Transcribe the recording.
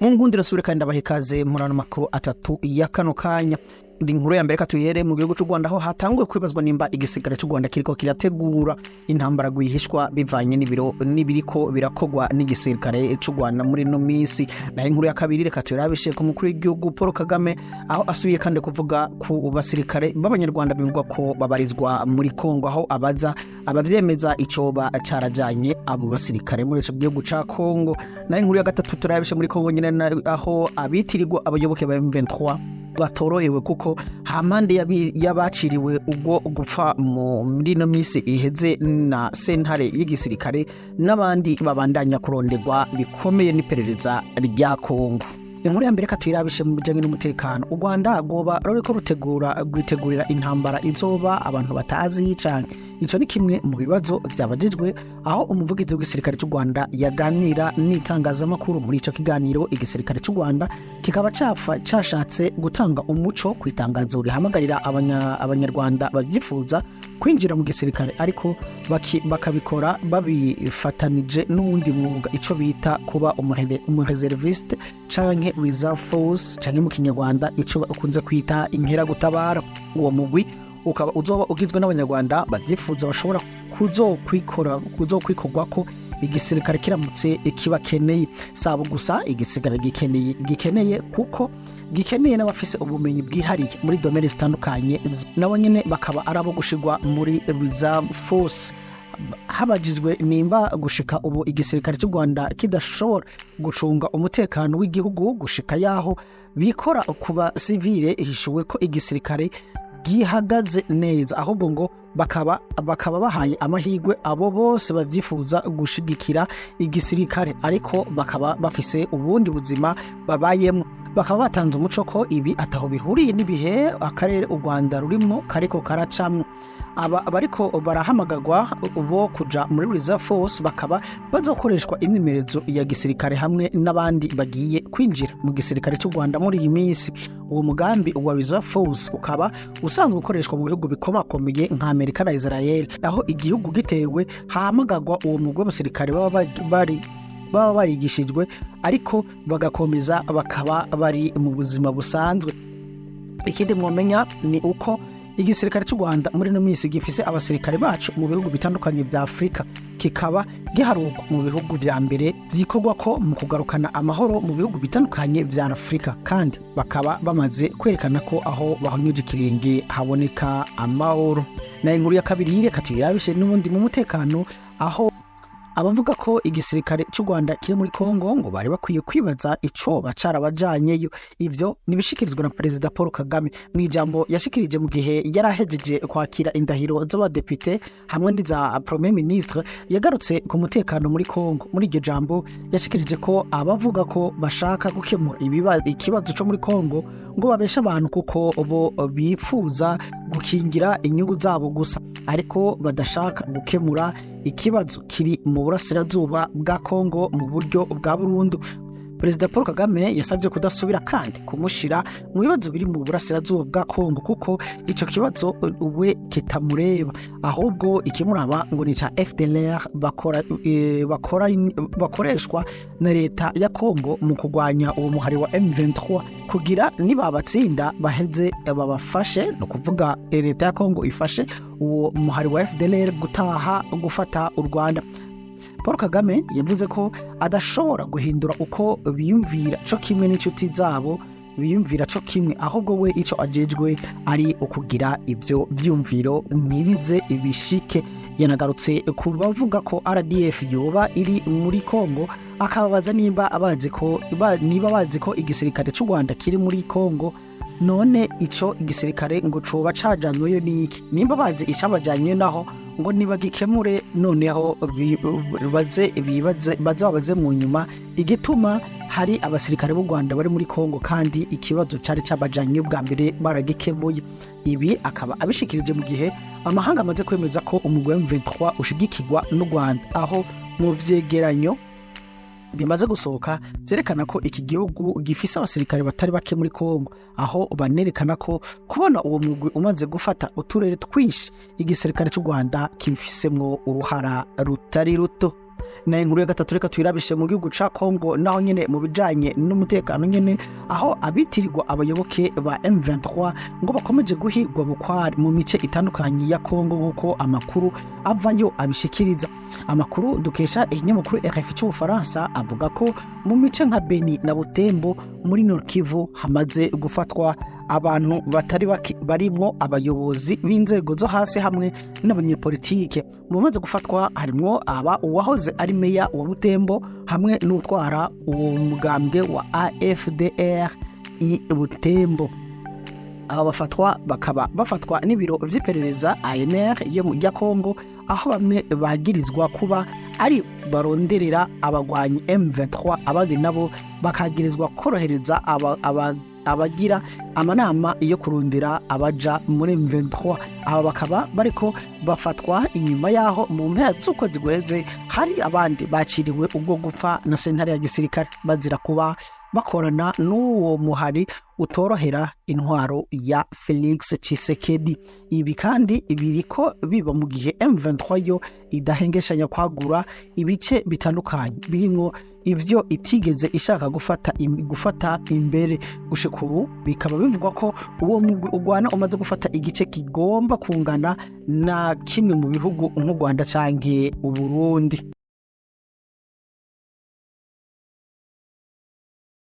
nkundira sure kandi abahikaze murano makuru atatu ya kano kanya. Inkuru ya mbere katuhere mu gihugu cy'u Rwanda aho hatanguye kwibazwa nimba igisigara cy'u Rwanda kiriko kirategura intambara gwihishwa bivanye n'ibiriko birakogwa n'igisirikare cy'u Rwanda muri no misi. Na inkuru ya kabiri reka turabishe ku mukuru w'igihugu Paul Kagame aho asubiye kandi kuvuga ku basirikare b'abanyarwanda bivugwa ko babarizwa muri Kongo, aho abavyemeza icoba carajanye abo basirikare muri ico gihugu ca Kongo. Na inkuru ya gatatu turabishe muri Kongo nyine aho abitirirwa abayoboke ba M23 batorohewe kuko hamande yabaciriwe ubwo gupfa muri no misi iheze na sentare y'igisirikare n'abandi babandanya kurondegwa bikomeye n'iperereza rya Kongo. Inkuru ya mbere katwirabishe mu bijanye n'umutekano. U Rwanda goba ruriko rwitegurira intambara izoba abantu batazi cyane. Ico ni kimwe mu bibazo vyabajijwe aho umuvugizi w'igisirikare cy'u Rwanda yaganira n'itangazamakuru. Muri ico kiganiro igisirikare cy'u Rwanda kikaba cashatse gutanga umuco kwitangazo rihamagarira abanyarwanda bavyifuza kwinjira mu gisirikare, ariko bakabikora babifatanije n'uwundi mwuga ico bita kuba umureserviste canke reserve force canke mu kinyarwanda ico ukunze kwita inkera gutabara. Uwo mugwi ukaba uzoba ugizwe n'abanyarwanda bavyifuza bashobora kuzokwikorwa ko igisirikare kiramutse kibakeneye. Sabo gusa igisirikare gikeneye kuko gikeneye n'abafise ubumenyi bwihariye muri domaine zitandukanye, nabo nyene bakaba arabo gushirwa muri reserve force. Habajijwe nimba gushika ubu igisirikare cy'u Rwanda kidashobora gucunga umutekano w'igihugu gushika yaho bikora kuba civile, hishuwe ko igisirikare gihagaze neza, ahubwo ngo bakaba bahaye amahirwe abo bose bavyifuza gushigikira igisirikare, ariko bakaba bafise ubundi buzima babayemo. Bakaba batanze umuco ko ibi ataho bihuriye n'ibihe akarere u Rwanda rurimo kariko karacamwe. Bariko barahamagagwa bo kuja muri reserve force bakaba bazokoreshwa imyimenyerezo ya gisirikare hamwe n'abandi bagiye kwinjira mu gisirikare cy'u Rwanda muri iyi minsi. Uwo mugambi wa reserve force ukaba usanzwe ukoreshwa mu bihugu bikomakomeye nka Amerika na Israel, aho igihugu gitewe hahamagagwa uwo mugwi w'abasirikare baba barigishijwe ariko bagakomeza bakaba bari mu buzima busanzwe. Ikindi mwomenya ni uko igisirikare cy'u Rwanda muri no misi gifise abasirikare bacu mu bihugu bitandukanye vya Afrika, kikaba giharuka mu bihugu vya mbere vyikogwa ko mu kugarukana amahoro mu bihugu bitandukanye vya Afrika, kandi bakaba bamaze kwerekana ko aho bahonyuje ikirenge haboneka amahoro. Na inkuru ya kabiri reka tuyirabishe n'ubundi mu mutekano aho abavuga ko igisirikare cy'u Rwanda kiri muri Kongo ngo bari bakwiye kwibaza ico bacarabajyanyeyo. Ivyo nibishikirizwa na Perezida Paul Kagame mu ijambo yashikirije mu gihe yarahejeje kwakira indahiro z'abadepite hamwe n'iza Premier Ministre. Yagarutse ku mutekano muri Kongo. Muri iryo jambo yashikirije ko abavuga ko bashaka gukemura ikibazo cyo muri Kongo ngo babesha abantu kuko bo bifuza gukingira inyungu zabo gusa, ariko badashaka gukemura ikibazo kiri mu burasirazuba bwa Kongo mu buryo bwa burundu. Perezida Paul Kagame yasabye kudasubira kandi kumushira mu bibazo biri mu burasirazuba bwa Kongo kuko ico kibazo we kitamureba, ahubwo ikimuraba ngo ni ca FDLR bakoreshwa na leta ya Kongo mu kugwanya uwo muhari wa M23 kugira nibabatsinda baheze babafashe, no kuvuga leta ya Kongo ifashe uwo muhari wa FDLR gufata u Rwanda. Paul Kagame yavuze ko adashobora guhindura uko biyumvira cyo kimwe n'inshuti zabo biyumvira cyo kimwe, ahubwo we ico ajejwe ari ukugira ivyo vyumviro nibize ibishike. Yanagarutse ku bavuga ko RDF yoba iri muri Kongo, akababaza niba bazi ko igisirikare cy'u Rwanda kiri muri Kongo, none ico igisirikare ngo coba cajanyweyo niki? Nimba bazi icabajanye naho ngo nibagikemure, noneho baze mu nyuma igituma hari abasirikare b'u Rwanda bari muri Kongo kandi ikibazo cari cabajanye bwa mbere baragikemuye. Ibi akaba abishikirije mu gihe amahanga amaze kwemeza ko umugwi wa M23 ushigikirwa n'u Rwanda, aho mu vyegeranyo bimaze gusohoka zerekana ko iki gihugu gifise abasirikare batari bake muri Kongo, aho banerekana ko kubona uwo mugwi umaze gufata uturere twinshi igisirikare cy'u Rwanda kifisemwo uruhara rutari ruto. na inkuru ya gatatu reka tuyirabishe mu gihugu ca Kongo naho nyene mu bijanye n'umutekano nyene aho abitirirwa abayoboke ba M23 ngo bakomeje guhigwa bukwari mu mice itandukanye ya Kongo nkuko amakuru avayo abishikiriza. Amakuru dukesha ikinyamakuru RFI cy'Ubufaransa avuga ko mu mice nka Beni na Butembo muri Nord Kivu hamaze gufatwa abantu batari barimwo abayobozi b'inzego zo hasi hamwe n'abanyepolitike. Mu maze gufatwa harimwo uwahoze ari meya wa Butembo hamwe n'utwara uwo mugambwe wa AFDR i Butembo. Aba bakaba bafatwa n'ibiro vy'iperereza ANR ya Kongo aho bamwe bagirizwa kuba ari baronderera abagwanyi M23 abandi nabo bakagirizwa korohereza abagira amanama yo kurondera abaja muri M23. Aba bakaba bariko bafatwa inyuma yaho mu mpera z'ukwezi guheze hari abandi baciriwe ubwo gupfa na sentare ya gisirikare bazira kuba bakorana n'uwo muhari utorohera intwaro ya Felix Tshisekedi. Ibi kandi biriko biba mu gihe M23 yo idahengeshanya kwagura ibice bitandukanye birimwo ivyo itigeze ishaka gufata imbere. Gushika ubu bikaba bivugwa ko uwo mugwi ugwana umaze gufata igice kigomba kungana na kimwe mu bihugu nk'u Rwanda canke u Burundi.